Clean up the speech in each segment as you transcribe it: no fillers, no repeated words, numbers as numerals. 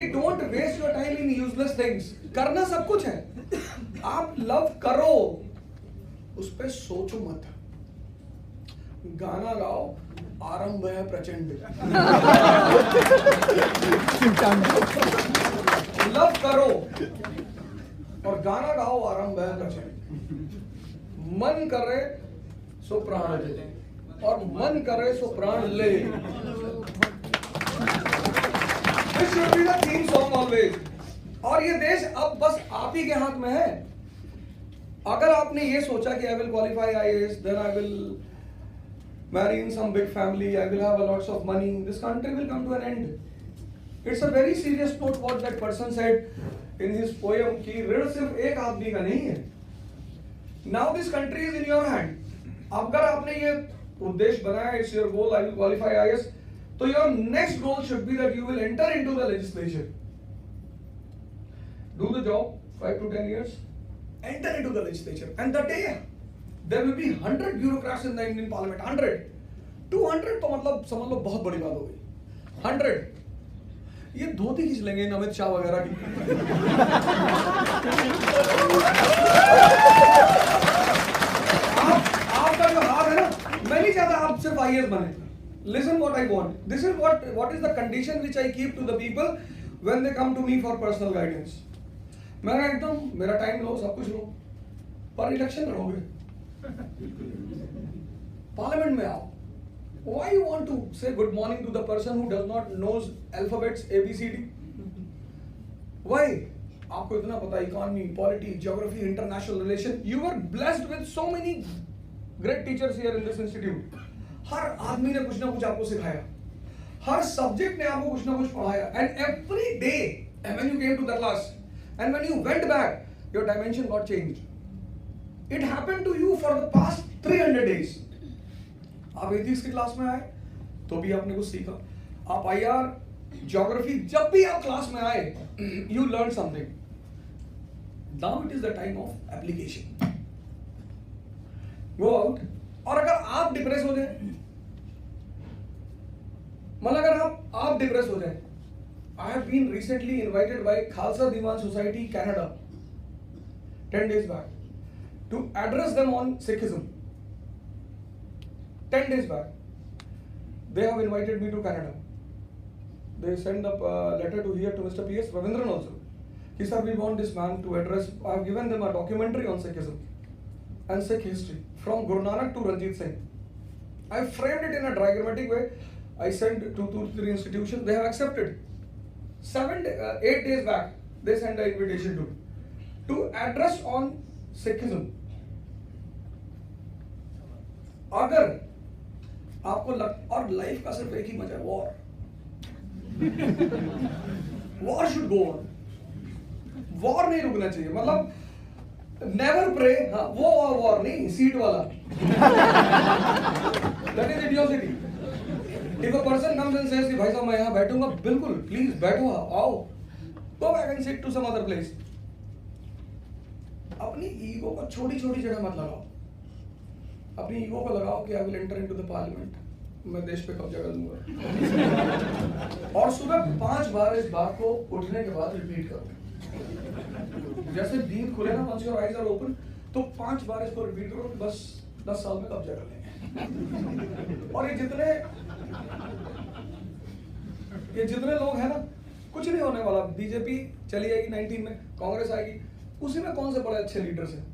Don't waste your time in useless things. करना सब कुछ है, आप लव करो, उस पर सोचो मत। गाना गाओ, आरंभ है प्रचंड। लव करो और गाना गाओ, आरंभ है प्रचंड। मन करे सो प्राण दे और मन करे सो प्राण ले। This should be the theme song always। और ये देश अब बस आप ही के हाथ में है। अगर आपने ये सोचा कि I will qualify IAS, then I will marry in some big family, I will have a lots of money, this country will come to an end। It's a very serious note what that person said in his poem कि ऋण सिर्फ एक आदमी का नहीं है। Now this country is in your hand। अगर आपने ये उद्देश्य बनाया, it's your goal, I will qualify IAS, so your next goal should be that you will enter into the legislature, do the job 5 to 10 years, enter into the legislature, and the day there will be 100 bureaucrats in the Indian Parliament, 100, 200 तो मतलब समझ लो बहुत बड़ी बात हो गई। 100 ये धोती खींच लेंगे अमित शाह वगैरह की। आपका जो हाथ है ना, मैं नहीं चाहता आप सिर्फ IAS बने। Listen what I want. This is what is the condition which I keep to the people when they come to me for personal guidance. मैं एकदम मेरा टाइम लो, सब कुछ लो, पर इलेक्शन लड़ोगे, पार्लियामेंट में आओ। Why you want to say good morning to the person who does not knows alphabets ABCD? Why? आपको इतना पता economy, polity, geography, international relation. You were blessed with so many great teachers here in this institute। हर आदमी ने कुछ ना कुछ आपको सिखाया, हर सब्जेक्ट ने आपको कुछ ना कुछ पढ़ाया, and every day when you came to the class and when you went back your dimension got changed। it happened to you for the past 300 days। आप एथिक्स की क्लास में आए तो भी आपने कुछ सीखा, आप IR, ज्योग्राफी, जब भी आप क्लास में आए you learned something। now it is the time of application। go out। और अगर आप डिप्रेस हो जाए, मतलब अगर आप डिप्रेस हो जाए, I have been recently invited by Khalsa Diwan Society Canada 10 days back to address them on Sikhism। 10 days back they have invited me to Canada। they send up a letter to here to Mr. PS Ravindran also। He said we want this man to address। I have given them a documentary on Sikhism and Sikh history from Guru Nanak to Ranjit Singh। I framed it in a diagrammatic way। I sent to 2-3 institutions, they have accepted। 8 days back they sent an invitation to address on Sikhism। अगर आपको और life का सिर्फ एक ही मजा है, war. War should go on, war नहीं रुकना चाहिए। मतलब नेवर प्रे, हाँ वो वॉर नहीं, सीट वाला। That is इडियोसिटी। If a person comes and says कि भाई साहब मैं यहाँ बैठूंगा, बिल्कुल प्लीज बैठो, आओ, go back and sit to some other place. अपनी ईगो को छोटी छोटी जगह मत लगाओ। अपनी ईगो को लगाओ कि I will enter into the parliament, मैं देश पे कब्जा कर लूंगा। और सुबह 5 बार इस बात को उठने के बाद रिपीट करो। जैसे नींद खुले ना, once your eyes are open, तो 5 बार इसको रिपीट करो कि बस 10 साल में कब्जा कर लेंगे। और ये जितने लोग हैं ना, कुछ नहीं होने वाला। बीजेपी चली जाएगी 19 में, कांग्रेस आएगी, उसी में कौन से बड़े अच्छे लीडर्स हैं?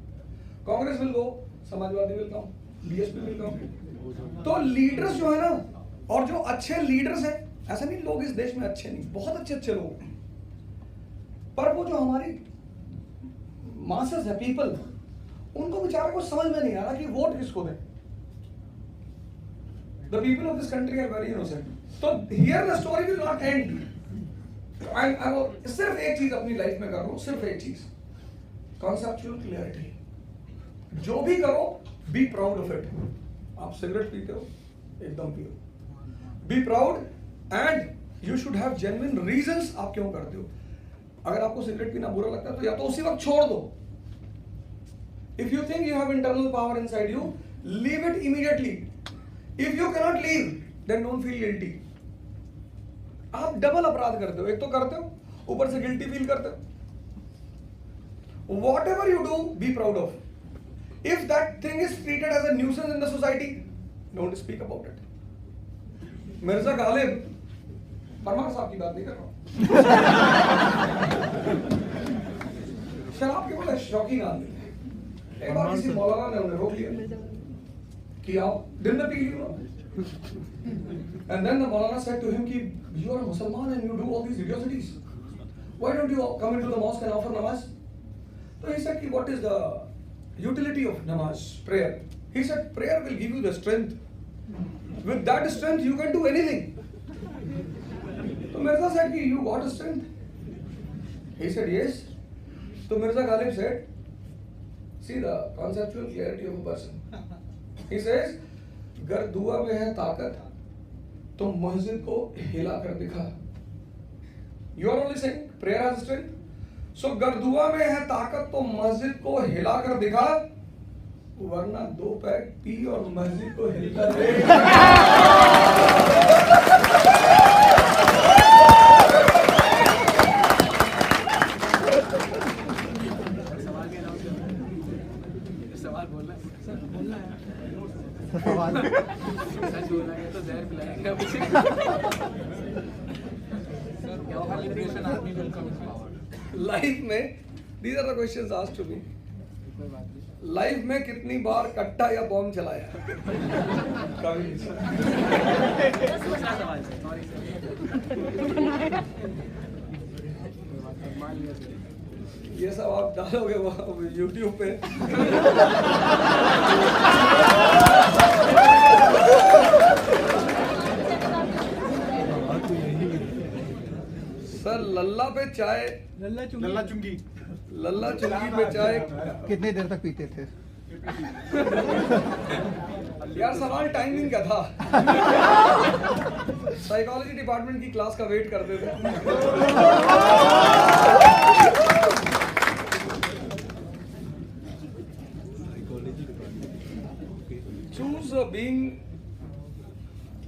Congress will go, Samajwadi will come, BSP will come. तो लीडर्स जो है ना, और जो अच्छे लीडर्स हैं, ऐसा नहीं लोग इस देश में अच्छे नहीं, बहुत अच्छे अच्छे लोग हैं, पर वो जो हमारी मासेस है, पीपल, उनको बेचारे को समझ में नहीं आ रहा कि वोट किसको दें। The people of this country are very innocent। तो here the story will not end। I सिर्फ एक चीज अपनी लाइफ में कर रहा हूँ, सिर्फ एक चीज, conceptual clarity। जो भी करो, be proud of it। आप सिगरेट पीते हो, एकदम पियो, be proud and you should have genuine reasons आप क्यों करते हो। अगर आपको सिगरेट पीना बुरा लगता है तो या तो उसी वक्त छोड़ दो। If you think you have internal power inside you, leave it immediately। If you cannot leave, then don't feel guilty। आप डबल अपराध करते हो, एक तो करते हो ऊपर से गिल्टी फील करते हो। Whatever you do, be proud of. If that thing is treated as a nuisance in the society, don't speak about it. Mirza Ghalib, Parmar साहब की बात नहीं कर रहा हूँ। शराब के बड़े शौकीन आदमी थे। एक बार किसी मौलाना ने उन्हें रोक लिया कि आप दिन में P low. And then the Maulana said to him कि you are a Muslim and you do all these idiocies. Why don't you come into the mosque and offer namaz? So he said, what is the utility of namaz, prayer? He said, prayer will give you the strength. With that strength, you can do anything. So Mirza said, you got a strength? He said, yes. So Mirza Ghalib said, see the conceptual clarity of a person. He says, गर दुआ में है ताकत तो मस्जिद को हिला कर दिखा. You are only saying prayer has strength. So गर दुआ में है ताकत तो मस्जिद को हिला कर दिखा, वरना 2 पैक पी और मस्जिद को हिलता रहे. सवाल बोलना है. सवाल सच बोला है तो जहर पिलाएंगे अब उसे. लाइफ में these are the questions asked to me. Life में कितनी बार कट्टा या बॉम्ब चलाया? कभी नहीं. दूसरा सवाल है. Sorry sir. ये सब आप डालोगे YouTube पे. सर लल्ला पे चाय, लल्ला चुंगी पे चाय कितने देर तक पीते थे? यार सवाल टाइमिंग का था. साइकोलॉजी डिपार्टमेंट की क्लास का वेट करते थे.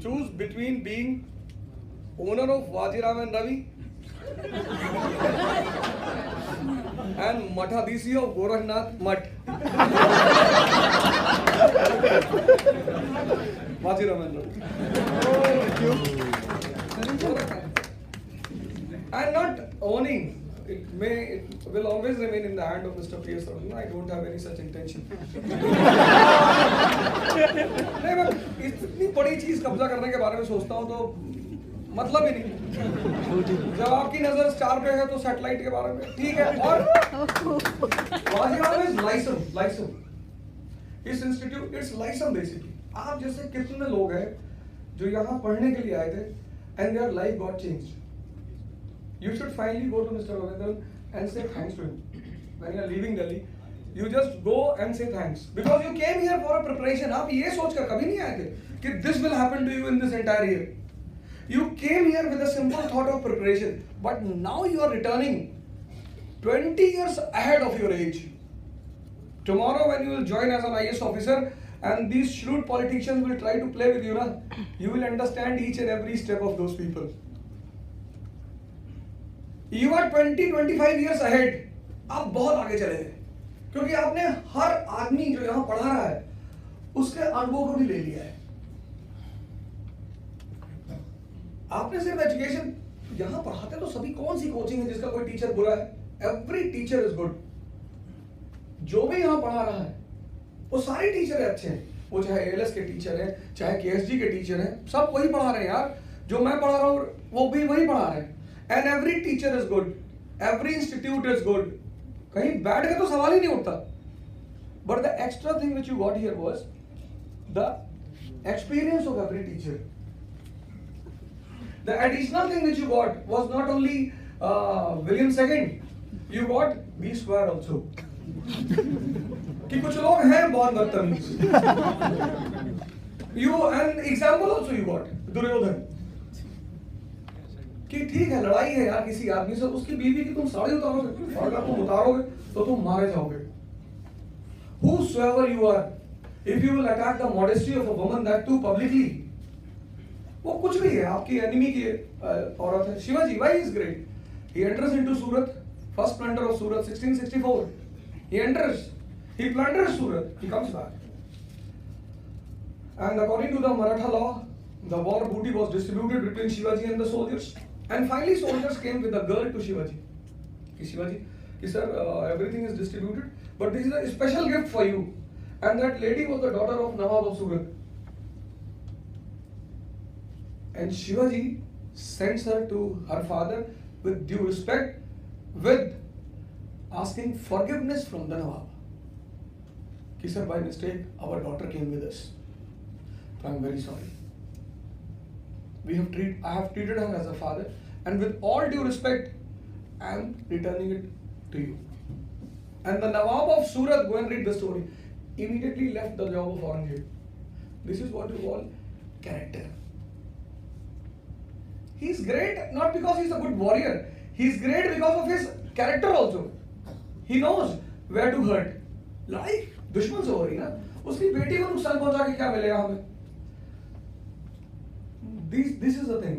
choose between being owner of Vajiram and Ravi and Mathadisi of Gorakhnath Math. Vajiram and Ravi. And not owning. It will always remain in the hand of Mr. P.S. Ravi. I don't have any such intention. नहीं, मैं इतनी बड़ी चीज कब्जा करने के बारे में सोचता हूँ तो मतलब ही नहीं. जब आपकी नजर स्टार पे है तो सैटेलाइट के बारे में ठीक है. और वाजिराम इज लाइसम. इस इंस्टीट्यूट इट्स लाइसम बेसिकली. आप जैसे कितने लोग हैं जो यहाँ पढ़ने के लिए आए थे and their life got changed. You should finally go to Mr. Ravindran and say thanks to him. When you are leaving Delhi, you just go and say thanks. Because you came here for a preparation. आप ये सोचकर कभी नहीं आए थे कि this will happen to you in this entire year. You came here with a simple thought of preparation. But now you are returning 20 years ahead of your age. Tomorrow when you will join as an IAS officer and these shrewd politicians will try to play with you, you will understand each and every step of those people. You are 20-25 years ahead. आप बहुत आगे चले हैं क्योंकि आपने हर आदमी जो यहाँ पढ़ा रहा है उसके अनुभव को भी ले लिया है. आपने सिर्फ एजुकेशन यहाँ पढ़ाते तो सभी कौन सी कोचिंग है जिसका कोई टीचर बुरा है? Every teacher is good. जो भी यहाँ पढ़ा रहा है वो सारे टीचर अच्छे हैं. वो चाहे ALS के टीचर हैं, चाहे KSG के टीचर हैं, सब वही पढ़ा रहे हैं यार. जो मैं पढ़ा रहा हूँ वो भी वही पढ़ा रहे हैं. And every teacher is good. Every institute is good. कहीं बैठ के तो सवाल ही नहीं उठता. But the extra thing which you got here was the experience of every teacher. The additional thing which you got was not only William II. You got B square also. कि कुछ लोग हैं बहुत बदतमीज. You an example also you got Duryodhan. कि ठीक है लड़ाई है यार किसी आदमी से, उसकी बीवी की तुम साड़ी उतारोगे और अगर तुम उतारोगे तो तुम मारे जाओगे. Whosoever you are, if you will attack the modesty of a woman, that too publicly, वो कुछ भी है, आपकी एनिमी की औरत है. Shivaji, why is great? He enters into Surat, first plunder of Surat, 1664. He enters, he plunders Surat, he comes back. And according to the Maratha law, the war booty was distributed between Shivaji and the soldiers. And finally soldiers came with a girl to Shivaji. Shivaji, sir, everything is distributed, but this is a special gift for you. And that lady was the daughter of Nawab of Surat. And Shivaji sends her to her father with due respect, with asking forgiveness from the Nawab. Ki sir, by mistake, our daughter came with us. So I am very sorry. I have treated her as a father, and with all due respect, I am returning it to you. And the Nawab of Surat, go and read the story, immediately left the job of Aurangzeb. This is what you call character. He is great not because he is a good warrior. He is great because of his character also. He knows where to hurt. Like दुश्मन से हो रही ना, उसकी बेटी को नुकसान पहुंचा के क्या मिलेगा हमें? This is the thing.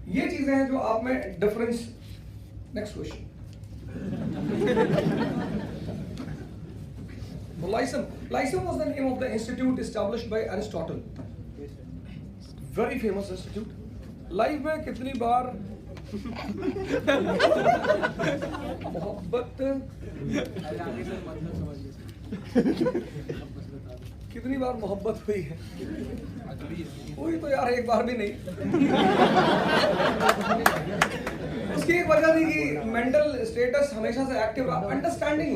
ये चीजें हैं जो आप में difference. Next question. Lyceum was the name of the institute established by Aristotle. Very famous institute. Life में कितनी बार मोहब्बत कितनी बार मोहब्बत हुई है? हुई तो यार एक बार भी नहीं. उसकी एक वजह थी कि मेंटल स्टेटस हमेशा से एक्टिव रहा. अंडरस्टैंडिंग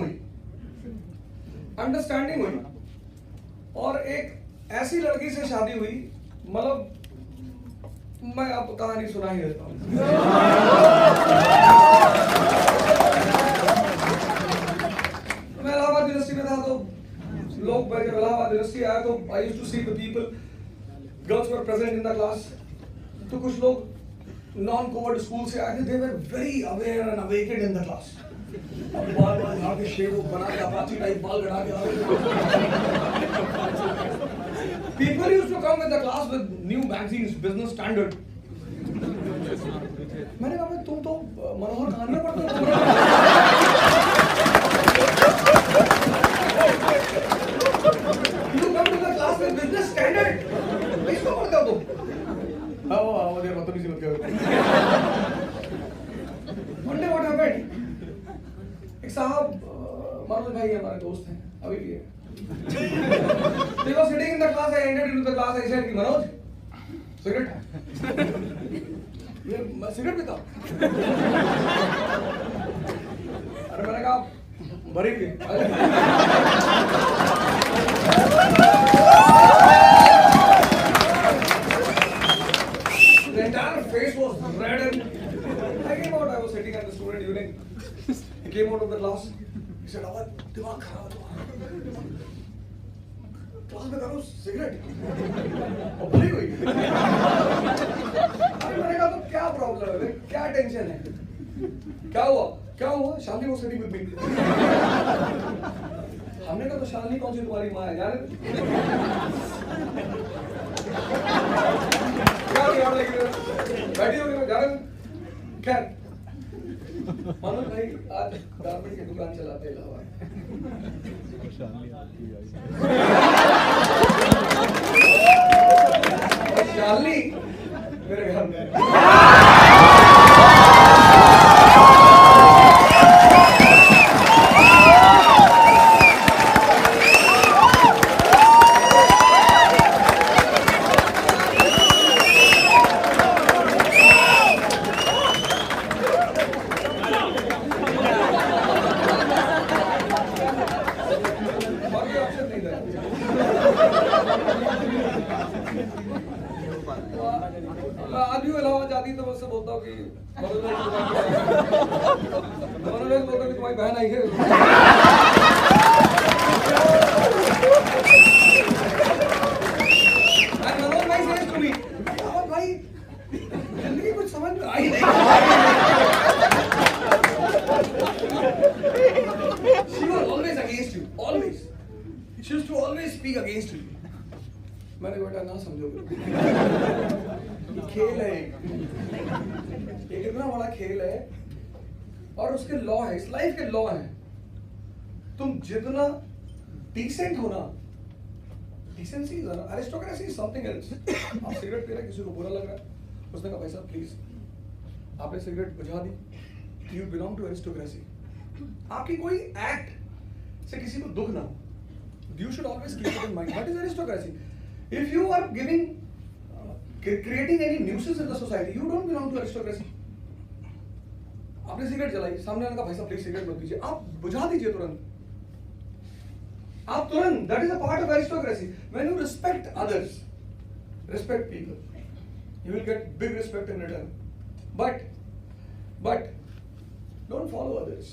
हुई और एक ऐसी लड़की से शादी हुई, मतलब मैं आपको कहानी सुना ही देता हूँ. मैं इलाहाबाद यूनिवर्सिटी में था, तो लोग जब इलाहाबाद यूनिवर्सिटी आया तो I used to see the people, girls were present in the class. तो कुछ लोग नॉन कोवर्ड स्कूल से आए थे. They were very aware and awaked in the class. अब बाल झाड़ के शेव बना के अपाची टाइप बाल गड़ा के people used to come with the class with new magazines, business standard. मैंने कहा तुम तो मनोहर कहानियां पढ़ते हो. You come to the class with business standard. इसको पढ़ते हो तुम? आओ देर बदतमीजी मत करो. One day what happened? एक साहब, मनोज भाई हमारे दोस्त हैं, अभी भी है. They were sitting in the class. I entered into the class. I said, Manoj, cigarette? मैं सिगरेट पीता हूँ. अरे मैंने कहा भरी हुई. The entire face was red and I came out. I was sitting at the student union. He came out of the class. He said, "Awad, दिमाग खराब है. क्लास में करो सिगरेट और भरी हुई." मैंने कहा तो क्या प्रॉब्लम है, क्या टेंशन है, क्या हुआ? शालिनी वो सिटिंग विद मी. हमने कहा तो शालिनी कौन सी तुम्हारी माँ है जाने. क्या बैठी होगी जाने. खैर मनोज भाई आज गारमेंट की दुकान चलाते हैं इलाहाबाद. शालिनी मेरे घर में. आज भी इलाहाबाद जाती तो मुझसे बोलता हूँ कि बोलता कि तुम्हारी बहन आई है. मनोज भाई says to me, भाई जिंदगी कुछ समझ में आई नहीं. She was always against you, always. She used to always speak against you. मैंने बेटा ना समझोगे खेल है एक इतना बड़ा खेल है और उसके लॉ है, इस लाइफ के लॉ है। तुम जितना डिसेंट हो ना, decency is aristocracy is something else. आप सिगरेट पी रहे, किसी को बुरा लग रहा है, उसने कहा भाई साहब प्लीज, आपने सिगरेट बुझा दी, यू बिलोंग टू अरिस्टोक्रेसी। आपकी कोई एक्ट से किसी को दुख ना हो, you should always keep it in mind. What is aristocracy? If you are giving, creating any nuisance in the society, you don't belong to aristocracy. आपने सिगरेट जलाई, सामने वाले का भाई साहब प्लीज सिगरेट मत पीजिए, आप बुझा दीजिए तुरंत, आप तुरंत। That is a part of aristocracy. When you respect others, respect people, you will get big respect in return. But don't follow others.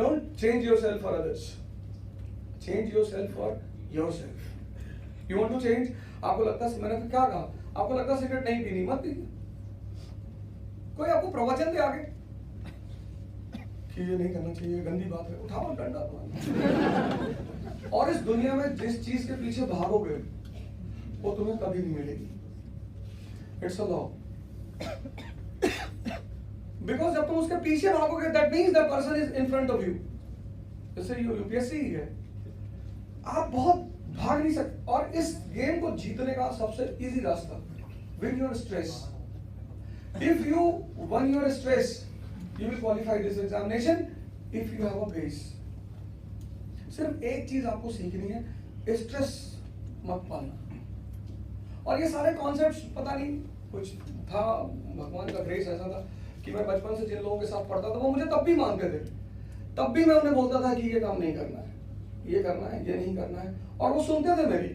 Don't change yourself for others. Change yourself for yourself. You want to change? आपको लगता है, मैंने क्या कहा, आपको लगता है cigarette नहीं पीनी, मत पीजिए। कोई आपको प्रवचन दे आगे कि ये नहीं करना चाहिए, गंदी बात है, उठाओ डंडा तुम्हारा। और इस दुनिया में जिस चीज के पीछे भागोगे वो तुम्हें कभी नहीं मिलेगी। It's a law. बिकॉज जब तुम उसके पीछे भागोगे, that means the person is in front of you. जैसे यूपीएससी ही है, आप बहुत भाग नहीं सकते। और इस गेम को जीतने का सबसे इजी रास्ता, win your stress. If you one your stress, you will qualify this examination if you have a base. सिर्फ एक चीज आपको सीखनी है, स्ट्रेस मत पालना। और ये सारे कॉन्सेप्ट्स पता नहीं कुछ था, भगवान का ग्रेस ऐसा था कि मैं बचपन से जिन लोगों के साथ पढ़ता था वो मुझे तब भी मानते थे, तब भी मैं उन्हें बोलता था कि ये काम नहीं करना है, ये करना है, ये नहीं करना है, और वो सुनते थे मेरी।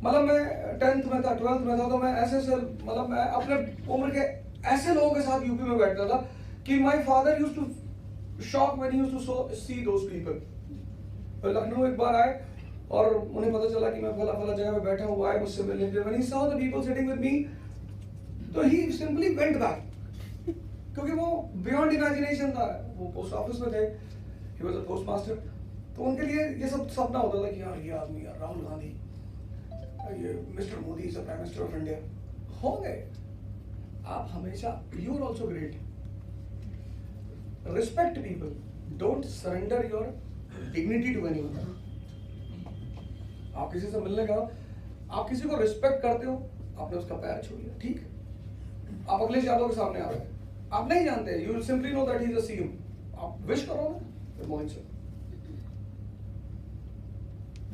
मतलब मैं 10th में था, 12th में था, तो मैं ऐसे मतलब मैं अपने उम्र के ऐसे लोगों के साथ यूपी में बैठता था कि my father used to shock when he used to see those people. Lucknow एक बार आए और उन्हें पता चला कि मैं फला फला जगह पे बैठा हुआ है, मुझसे मिलने के लिए। When he saw the people sitting with me, तो ही सिंपली वेंट बैक, क्योंकि वो बियॉन्ड इमेजिनेशन था। वो पोस्ट ऑफिस में थे, he was a post master, तो उनके लिए ये सब सपना होता था कि यार ये आदमी, यार राहुल गांधी, ये mister Modi is the prime minister of India हो गए। आप हमेशा, you are also great. Respect people, don't surrender your dignity to anyone. आप किसी से मिलने गए, आप किसी को रिस्पेक्ट करते हो, आपने उसका पैर छू लिया, ठीक। आप अखिलेश यादव के सामने आ रहे हैं, आप नहीं जानते, you will simply know that he is a CM, आप विश करो ना, good morning sir.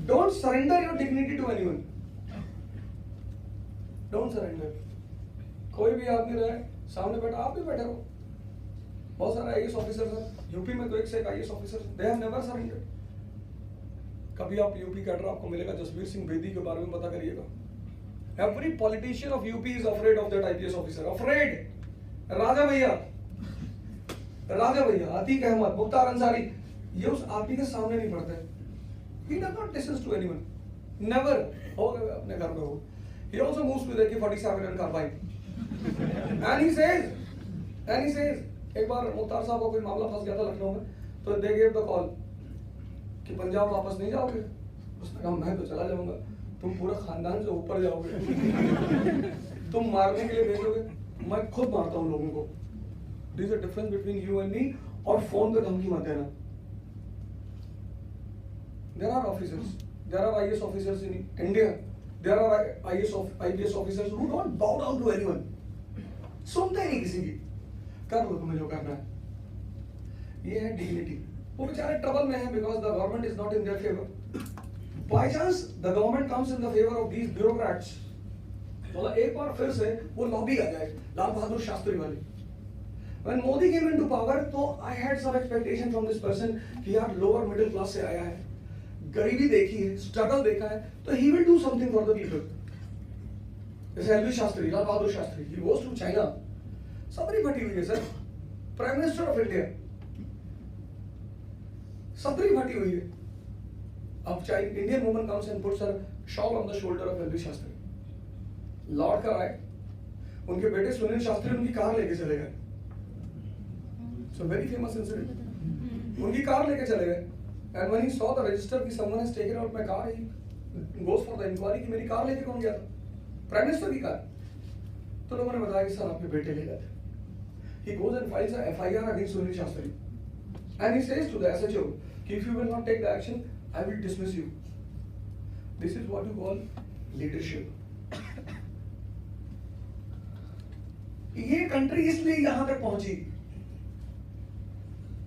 Don't surrender your dignity to anyone, don't surrender. कोई भी आदमी रहे, सामने बैठा, आप भी बैठे रहो। बहुत सारे आईएएस ऑफिसर्स हैं यूपी में, तो एक से एक IAS officer, they have never surrendered. कभी आप यूपी कैडर आपको मिलेगा, जसबीर सिंह बेदी के बारे में पता करिएगा। Every politician of UP is afraid of that IPS officer. Afraid. राजा भैया, अतीक अहमद, मुख्तार अंसारी, ये उस आदमी के सामने नहीं पड़ते। He does not listen to anyone. Never. हो गए अपने घर में हो। He also moves with AK-47 and carbine. And he says, एक बार मुख्तार साहब का कोई मामला फंस गया था लखनऊ में, तो they gave the call कि पंजाब वापस नहीं जाओगे। उसने कहा मैं तो चला जाऊंगा, तुम पूरा खानदान से ऊपर जाओगे, तुम मारने के लिए भेजोगे, मैं खुद मारता हूं लोगों को। There is a difference between you and me, और फोन पे धमकी मत देना। There are officers, there are IAS officers in India, there are IPS officers who don't bow down to anyone. सुनते नहीं किसी की, कर लो तुम्हें जो करना है। ये है डिग्निटी। वो बेचारे ट्रबल में हैं because the government is not in their favor. By chance the government comes in the favor of these bureaucrats. बोला एक बार फिर से वो लॉबी आ जाए, लाल बहादुर शास्त्री वाली। When Modi came into power, तो I had some expectation from this person कि यार lower middle class से आया है, गरीबी देखी है, स्ट्रगल देखा है, तो he will do something for the people. जैसे LB Shastri, Lal Bahadur Shastri, he goes to China, सबरी फटी हुई है sir, prime minister of India, सबरी फटी हुई है। अब Indian woman comes and puts her shawl on the shoulder of LB Shastri, लौट कर आए, उनके बेटे सुनील शास्त्री उनकी कार लेके चले गए। So very famous incident. उनकी कार लेके चले गए, and when he saw the register कि someone has taken out my car, he goes for the inquiry कि मेरी कार लेके कौन गया था, प्राइम मिनिस्टर की कार। तो लोगों ने बताया कि सर आपके बेटे ले गए थे। He goes and files a FIR against Sunil Shastri, and he says to the SHO, if you will not take the action, I will dismiss you. This is what you call leadership. ये country इसलिए यहां तक पहुंची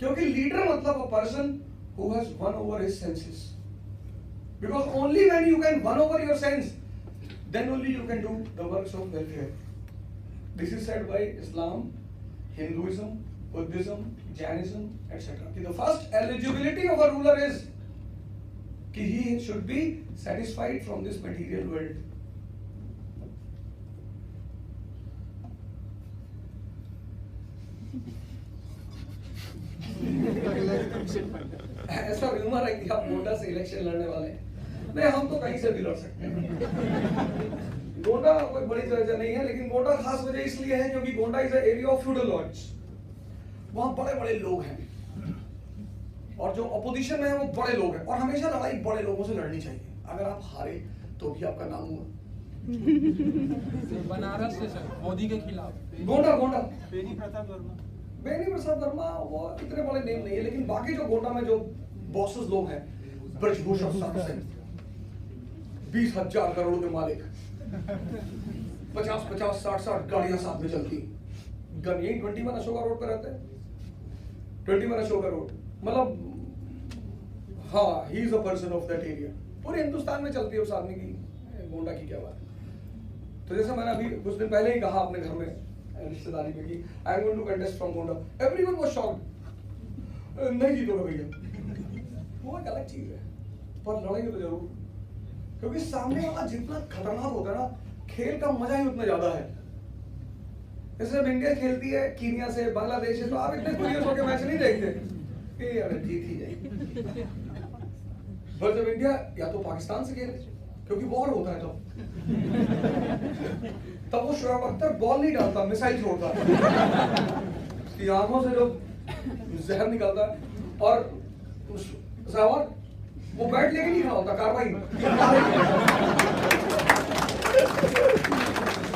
क्योंकि leader मतलब a person who has won over his senses. Because only when you can win over your sense, then only you can do the works of welfare. This is said by Islam, Hinduism, Buddhism, Jainism, etc. The first eligibility of a ruler is कि he should be satisfied from this material world. ऐसा rumour है कि आप गोंडा से election लड़ने वाले हैं। नहीं, हम तो कहीं से भी लड़ सकते हैं। गोंडा कोई बड़ी वजह नहीं है, लेकिन गोंडा खास वजह इसलिए है क्योंकि Gonda is area of feudal lords. वहां बड़े बड़े लोग हैं और जो अपोजिशन में है वो बड़े लोग हैं, और हमेशा लड़ाई बड़े लोगों से लड़नी चाहिए। अगर आप हारे तो भी आपका नाम हुआ। बनारस से सर मोदी के खिलाफ गोंडा बेनी प्रताप वर्मा, बेनी प्रसाद वर्मा वो इतने बड़े नेम नहीं है, लेकिन बाकी जो गोंडा में जो बॉसेस लोग हैं, ब्रजभूषण सिंह 20,000 करोड़ के मालिक, 50-50, 60-60 गाड़ियां साथ में चलती। गन यही 21 अशोका रोड पे रहते हैं, 21 अशोका रोड, मतलब हाँ, ही is a person of that area. पूरे हिंदुस्तान में चलती है उस आदमी की, गोंडा की क्या बात है। तो जैसे मैंने अभी कुछ दिन पहले ही कहा अपने घर में रिश्तेदारी में कि I am going to contest from Gonda, everyone was shocked. नहीं जीतोगे भैया, वो एक अलग चीज है, पर लड़ेंगे तो जरूर, क्योंकि सामने वाला जितना खतरनाक होता है ना, खेल का मजा ही उतना ज्यादा है। जैसे जब इंडिया खेलती है कीनिया से, बांग्लादेश से, तो आप इतने क्यूरियस होकर मैच नहीं देखते कि अरे जीत ही जाएगी। पर जब इंडिया या तो पाकिस्तान से खेले, क्योंकि वॉर होता है तब वो शोएब अख्तर बॉल नहीं डालता, मिसाइल छोड़ता है, उसकी आंखों से जो जहर निकलता है, और सहवाग वो बैट लेके नहीं खड़ा होता, कार्रवाई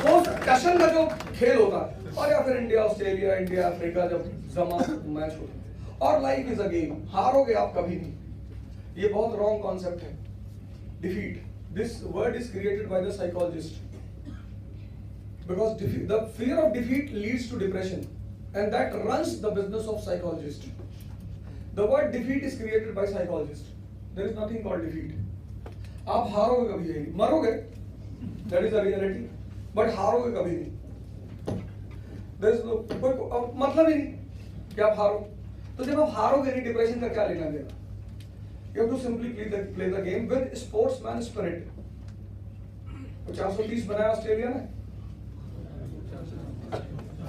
वो टशन का जो खेल होता है। और या फिर इंडिया ऑस्ट्रेलिया, इंडिया अफ्रीका जब जमा मैच होता है, और लाइफ इज अ गेम, हारोगे आप कभी नहीं। ये बहुत रॉन्ग कॉन्सेप्ट है। Defeat, this word is created by the psychologist, because the fear of defeat leads to depression, and that runs the business of psychologist. The word defeat is created by psychologist. There is nothing called defeat. आप हारोगे कभी नहीं, मरोगे, that is the reality, but हारोगे कभी नहीं। There is no कोई मतलब ही नहीं कि आप हारो। तो जब आप हारोगे नहीं, डिप्रेशन का क्या लेना देना? You have to simply play the game with sportsman spirit. 430 बनाया ऑस्ट्रेलिया ने,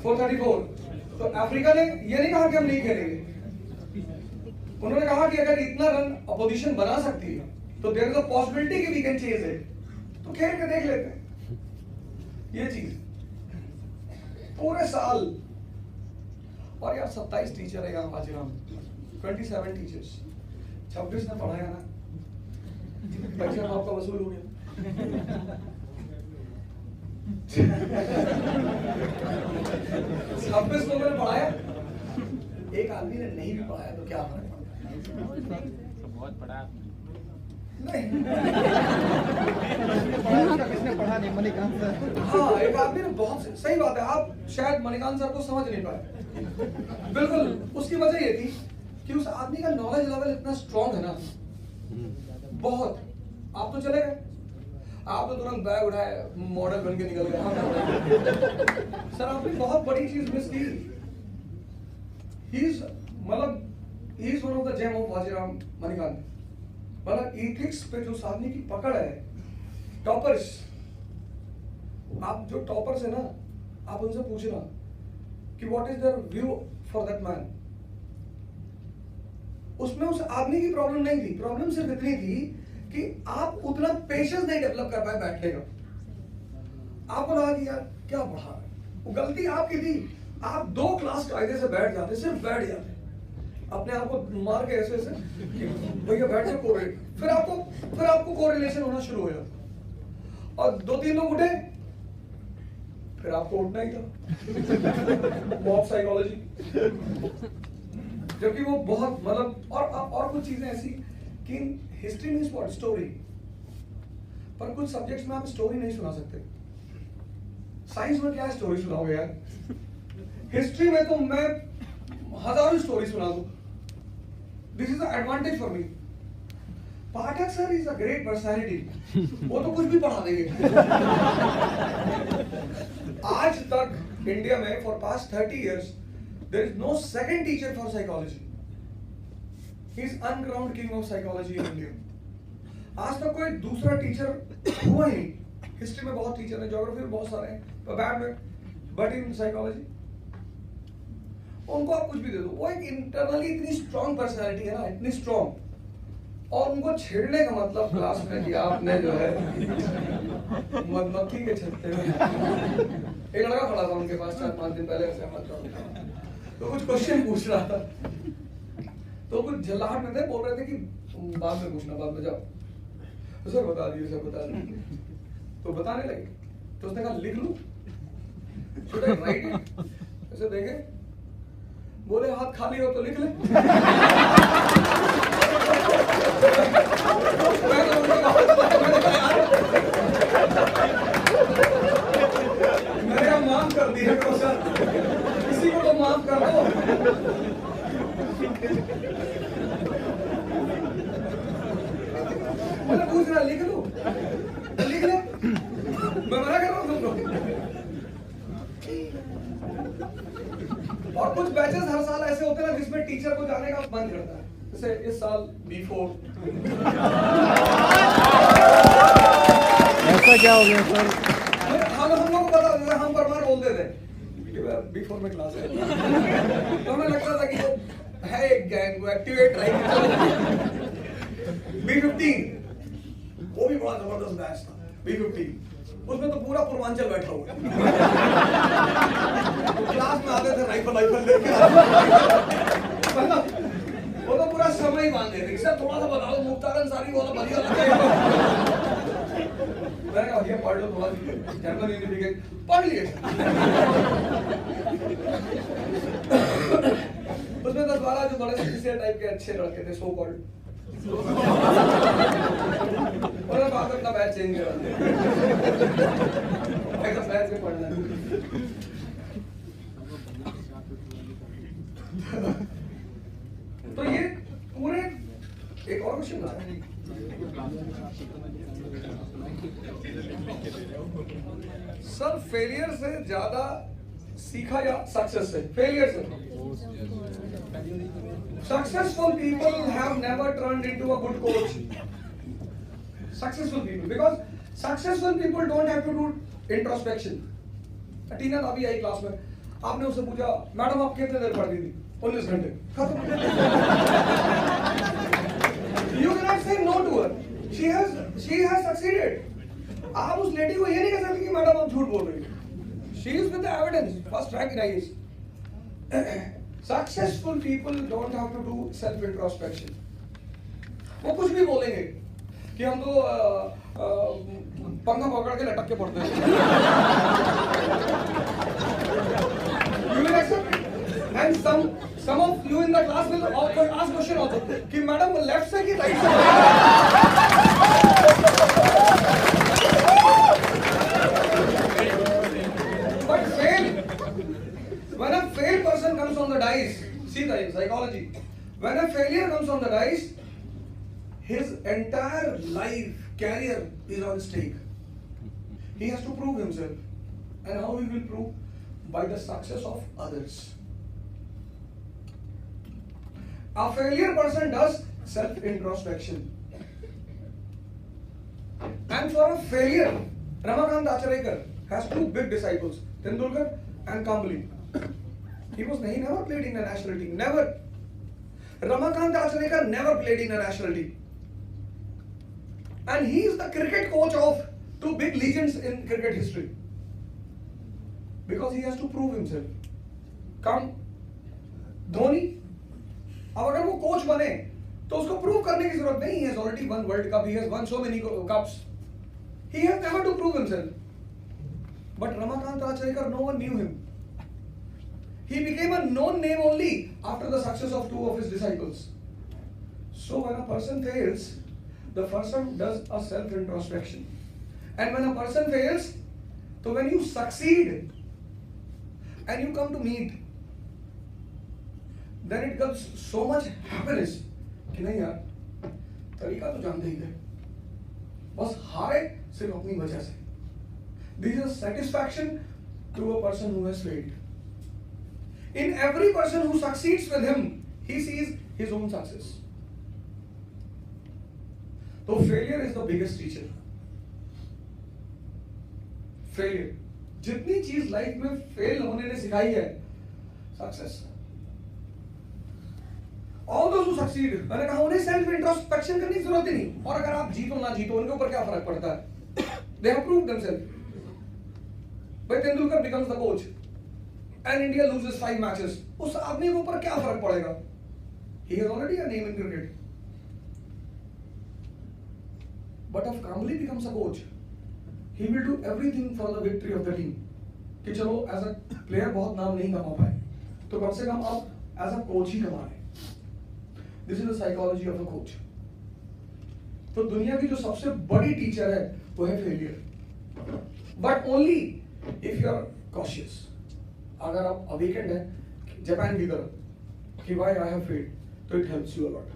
434। तो अफ्रीका ने ये नहीं कहा कि हम नहीं खेलेंगे, उन्होंने कहा कि अगर इतना रन अपोजिशन बना सकती है तो देयर इज अ पॉसिबिलिटी कि वी कैन चेज इट, तो खेल के देख लेते हैं। ये चीज पूरे साल, और यार 27 टीचर है यहाँ हाजिराम, 27 टीचर्स, 26 ने पढ़ाया ना, पैसा आपका वसूल हो गया। 26 लोगों ने पढ़ाया, एक आदमी ने नहीं भी पढ़ाया तो क्या फर्क पड़ता है? बहुत पढ़ा नहीं, किसने पढ़ा नहीं, मणिकांत सर। हाँ, एक आदमी ने बहुत सही बात है, आप शायद मणिकांत सर को समझ नहीं पाए। बिल्कुल, उसकी वजह ये थी कि उस आदमी का नॉलेज लेवल इतना स्ट्रॉन्ग है ना, बहुत। आप तो चले गए, आप तो तुरंत बैग उठाए, मॉडल बन के निकल गए। सर आपने बहुत बड़ी चीज मिस की। He is one of the gem of Hajiram Manikant. मतलब एथिक्स पे जो आदमी की पकड़ है, टॉपर्स, आप जो टॉपर्स है ना, आप उनसे पूछना कि what is there view for that man. उसमें उस आदमी की प्रॉब्लम नहीं थी, प्रॉब्लम सिर्फ इतनी थी कि आप उतना पेशेंस नहीं डेवलप कर पाए बैठने का। आपको लगा कि यार क्या पढ़ा है, वो गलती आपकी थी। आप 2 क्लास कायदे से बैठ जाते, सिर्फ बैठ जाते। अपने आप को मार के ऐसे ऐसे कि भैया बैठ जाओ कोरिलेट, फिर आपको कोरिलेशन होना शुरू हो जाता, और 2-3 लोग उठे, फिर आपको उठना ही था। मॉब साइकोलॉजी, जबकि वो बहुत मतलब और कुछ चीजें ऐसी कि हिस्ट्री मीन्स व्हाट, स्टोरी, पर कुछ सब्जेक्ट्स में आप स्टोरी नहीं सुना सकते। साइंस में क्या स्टोरी सुनाओगे यार? हिस्ट्री में तो मैं हजारों स्टोरी सुना दूं। This is the advantage for me. Pathak sir is a great personality, वो तो कुछ भी पढ़ा देंगे। आज तक इंडिया में for past 30 years there is no second teacher for psychology. He is uncrowned king of psychology in India. आज तक कोई दूसरा टीचर हुआ ही नहीं। हिस्ट्री में बहुत टीचर हैं, ज्योग्राफी में बहुत सारे हैं, बट इन साइकोलॉजी उनको आप कुछ भी दे दो, वो एक इंटरनली इतनी स्ट्रॉन्ग पर्सनैलिटी है ना, इतनी स्ट्रॉन्ग, और उनको छेड़ने का मतलब क्लास में कि आपने जो है मधुमक्खी के छत्ते में। एक लड़का खड़ा था उनके पास 4-5 दिन पहले, ऐसे तो कुछ क्वेश्चन पूछ रहा था, तो कुछ झल्लाहट में थे, बोल रहे थे कि बाद में पूछना, बाद में जाओ। तो सर बता दिए, तो बताने लगे, तो उसने कहा लिख लूं, should I write it? ऐसे देखे, बोले हाथ खाली हो तो लिख ले। मैंने कहा माफ कर दिया करो सर, किसी को तो माफ कर दो। मैंने पूछ रहा लिख लूं, तो लिख ले, मैं मना कर रहा हूँ तुमको। और कुछ बैचेस हर साल ऐसे होते हैं ना जिसमें टीचर को जाने का मन करता है, जैसे इस साल B4। ऐसा क्या हो गया सर? हम लोगों को पता होता है, हम परमार बोलते थे कि B4 में क्लास है, तो हमें लगता था कि वो है एक गैंग, वो एक्टिवेट रहेगी। B15 वो भी बड़ा जबरदस्त बैच था, B15 उसमें तो पूरा पूर्वांचल बैठा हुआ है। क्लास में आते थे राइफल लेके, वो तो पूरा समय ही बांधे थे, सर थोड़ा सा बता दो, मुख्तार अंसारी वाला बढ़िया लगता है। मैंने कहा भैया पढ़ लो थोड़ा, जर्मन यूनिफिकेशन पढ़ लिए। उसमें 10-12 जो बड़े सीनियर टाइप के अच्छे लड़के थे, सो कॉल्ड, और बाद में अपना बैच चेंज करा ऐसा बैच में पढ़ना है। तो ये पूरे एक और क्वेश्चन था सर, फेलियर से ज्यादा सीखा या सक्सेस से? फेलियर से। Successful people have never turned into a good coach. Successful people, because successful people don't have to do introspection. टीना अभी आई क्लास में, आपने उससे पूछा मैडम आप कितने देर पढ़ती थी? 19 घंटे। खत्म। You cannot say no to her. She has succeeded. आप उस लेडी को ये नहीं कह सकते कि मैडम आप झूठ बोल रही हो। She is with the evidence, first rank in IAS. Successful people don't have to do self introspection. वो कुछ भी बोलेंगे कि हम तो पंखा पकड़ के लटक के पढ़ते हैं। You will accept it. And some of you in the class will ask question also कि मैडम लेफ्ट से कि राइट से? But fail. When a failed person comes on the dice, see the psychology. When a failure comes on the dice, his entire life, career is on stake. He has to prove himself. And how he will prove? By the success of others. A failure person does self-introspection. And for a failure, Ramakant Acharayakar has two big disciples, Tendulkar and Kambli. He never played in a national team, never. Ramakant Acharayakar never played in a national team. And he is the cricket coach of two big legends in cricket history. Because he has to prove himself. Come, Dhoni अब अगर वो coach बने तो उसको prove करने की जरूरत नहीं है, already won world cup, he has won so many cups, he has never to prove himself. But Ramakant Achrekar, no one knew him, he became a known name only after the success of two of his disciples. So when a person fails, the person does a self introspection, and when a person fails, so when you succeed and you come to meet, then it gives so much happiness कि नहीं यार, तरीका तो जानते ही थे, बस हारे सिर्फ अपनी वजह से। This is satisfaction to a person who has failed. In every person who succeeds with him, he sees his own success. So failure is the biggest teacher. Failure. जितनी चीज लाइफ में फेल होने ने सिखाई है, success. All those who succeed, मैंने कहा उन्हें सेल्फ इंट्रोस्पेक्शन करने की जरूरत ही नहीं, और अगर आप जीतो ना जीतो उनके ऊपर क्या फर्क पड़ता है? They have proved themselves. But Tendulkar becomes the coach. And India loses 5 matches. उस आदमी के ऊपर क्या फर्क पड़ेगा? He has already a name in cricket. But if Kambli becomes a coach, he will do everything for the victory of the team. कि चलो as a player बहुत नाम नहीं कमा पाए, तो कम से कम आप as a coach ही कमा रहे। This is the psychology of a coach. तो दुनिया की जो सबसे बड़ी टीचर है वो है failure. But only if you are cautious. अगर आप अवेकेंड है जापान की तरह कि व्हाई आई हैव फेल्ड, तो it helps you a lot.